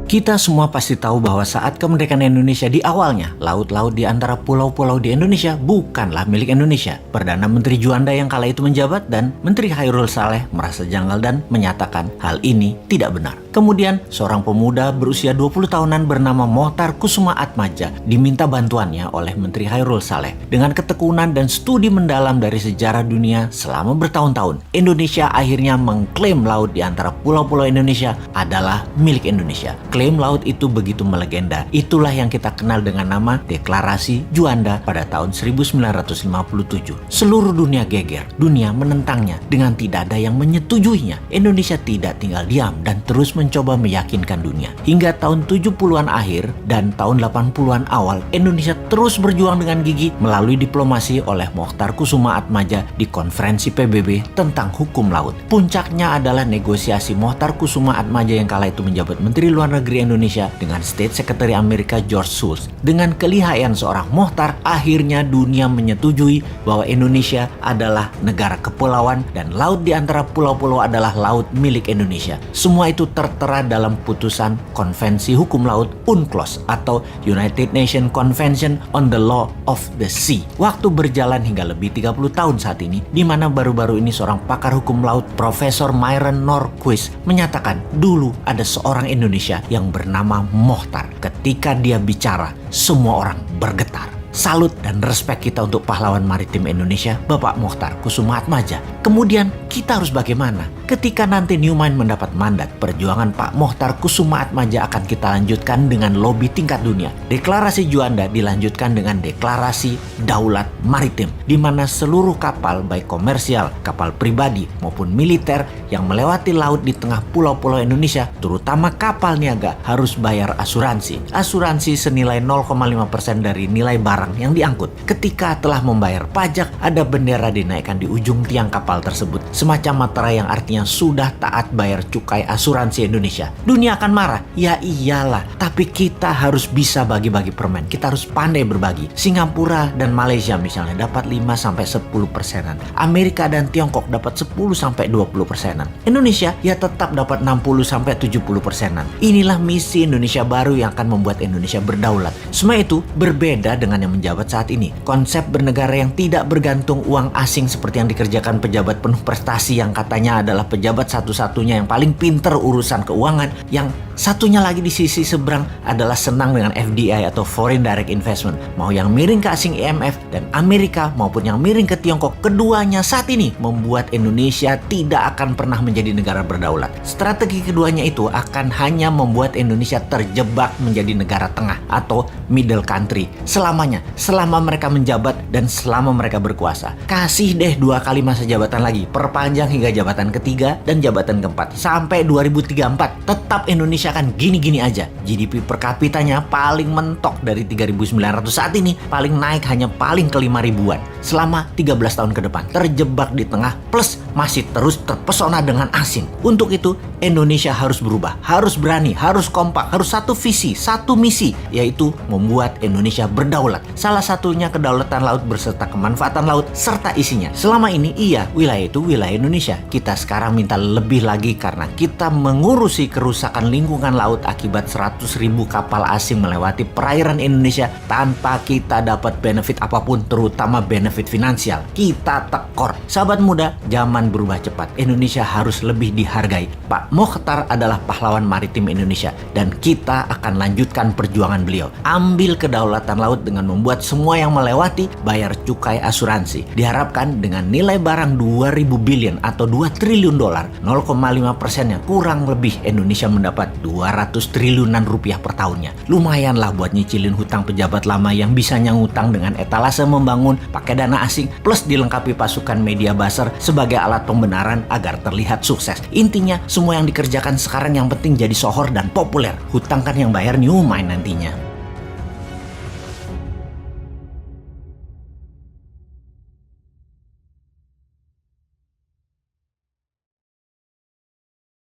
Kita semua pasti tahu bahwa saat kemerdekaan Indonesia di awalnya, laut-laut di antara pulau-pulau di Indonesia bukanlah milik Indonesia. Perdana Menteri Juanda yang kala itu menjabat dan Menteri Chairul Saleh merasa janggal dan menyatakan hal ini tidak benar. Kemudian, seorang pemuda berusia 20 tahunan bernama Mohtar Kusuma Atmadja diminta bantuannya oleh Menteri Chairul Saleh. Dengan ketekunan dan studi mendalam dari sejarah dunia selama bertahun-tahun, Indonesia akhirnya mengklaim laut di antara pulau-pulau Indonesia adalah milik Indonesia. Klaim laut itu begitu melegenda. Itulah yang kita kenal dengan nama Deklarasi Juanda pada tahun 1957. Seluruh dunia geger, dunia menentangnya dengan tidak ada yang menyetujuinya. Indonesia tidak tinggal diam dan terus mencoba meyakinkan dunia. Hingga tahun 70-an akhir dan tahun 80-an awal, Indonesia terus berjuang dengan gigih melalui diplomasi oleh Mohtar Kusuma Atmadja di konferensi PBB tentang hukum laut. Puncaknya adalah negosiasi Mohtar Kusuma Atmadja yang kala itu menjabat Menteri Luar Negeri Indonesia dengan State Secretary Amerika George Shultz. Dengan kelihayan seorang Mohtar, akhirnya dunia menyetujui bahwa Indonesia adalah negara kepulauan dan laut di antara pulau-pulau adalah laut milik Indonesia. Semua itu tertera dalam putusan Konvensi Hukum Laut UNCLOS atau United Nations Convention on the Law of the Sea. Waktu berjalan hingga lebih 30 tahun saat ini, di mana baru-baru ini seorang pakar hukum laut Profesor Myron Norquist menyatakan dulu ada seorang Indonesia yang bernama Mohtar. Ketika dia bicara, semua orang bergetar. Salut dan respek kita untuk pahlawan maritim Indonesia, Bapak Mohtar Kusuma Atmadja. Kemudian kita harus bagaimana? Ketika nanti Newmind mendapat mandat, perjuangan Pak Mohtar Kusuma Atmadja akan kita lanjutkan dengan lobi tingkat dunia. Deklarasi Juanda dilanjutkan dengan Deklarasi Daulat Maritim, di mana seluruh kapal baik komersial, kapal pribadi maupun militer yang melewati laut di tengah pulau-pulau Indonesia, terutama kapal niaga, harus bayar asuransi. Asuransi senilai 0,5% dari nilai barang yang diangkut. Ketika telah membayar pajak, ada bendera dinaikkan di ujung tiang kapal tersebut, semacam materai yang artinya sudah taat bayar cukai asuransi Indonesia. Dunia akan marah, ya iyalah, tapi kita harus bisa bagi-bagi permen. Kita harus pandai berbagi. Singapura dan Malaysia misalnya dapat 5-10%. Amerika dan Tiongkok dapat 10-20%. Indonesia ya tetap dapat 60-70%. Inilah misi Indonesia baru yang akan membuat Indonesia berdaulat. Semua itu berbeda dengan yang menjabat saat ini. Konsep bernegara yang tidak bergantung uang asing seperti yang dikerjakan pejabat penuh prestasi yang katanya adalah pejabat satu-satunya yang paling pinter urusan keuangan, yang satunya lagi di sisi seberang adalah senang dengan FDI atau Foreign Direct Investment. Mau yang miring ke asing IMF dan Amerika maupun yang miring ke Tiongkok, keduanya saat ini membuat Indonesia tidak akan pernah menjadi negara berdaulat. Strategi keduanya itu akan hanya membuat Indonesia terjebak menjadi negara tengah atau middle country selamanya, selama mereka menjabat dan selama mereka berkuasa. Kasih deh 2 kali masa jabatan lagi, perpanjang hingga jabatan ketiga dan jabatan keempat sampai 2034. Tetap Indonesia kan gini-gini aja. GDP per kapitanya paling mentok dari 3.900 saat ini, paling naik hanya paling ke 5.000-an selama 13 tahun ke depan. Terjebak di tengah plus masih terus terpesona dengan asing. Untuk itu Indonesia harus berubah, harus berani, harus kompak, harus satu visi, satu misi, yaitu membuat Indonesia berdaulat. Salah satunya kedaulatan laut berserta kemanfaatan laut serta isinya. Selama ini iya, wilayah itu wilayah Indonesia. Kita sekarang minta lebih lagi karena kita mengurusi kerusakan lingkungan laut akibat 100.000 kapal asing melewati perairan Indonesia tanpa kita dapat benefit apapun, terutama benefit finansial. Kita tekor. Sahabat muda, zaman berubah cepat. Indonesia harus lebih dihargai. Pak Mohtar adalah pahlawan maritim Indonesia dan kita akan lanjutkan perjuangan beliau. Ambil kedaulatan laut dengan membuat semua yang melewati bayar cukai asuransi. Diharapkan dengan nilai barang 2.000 billion atau 2 triliun dolar, 0,5%-nya kurang lebih Indonesia mendapat 200 triliunan rupiah per tahunnya. Lumayanlah buat nyicilin hutang pejabat lama yang bisanya ngutang dengan etalase membangun pakai dana asing plus dilengkapi pasukan media buzzer sebagai alat pembenaran agar terlihat sukses. Intinya semua yang dikerjakan sekarang yang penting jadi sohor dan populer. Hutang kan yang bayar Newmind nantinya.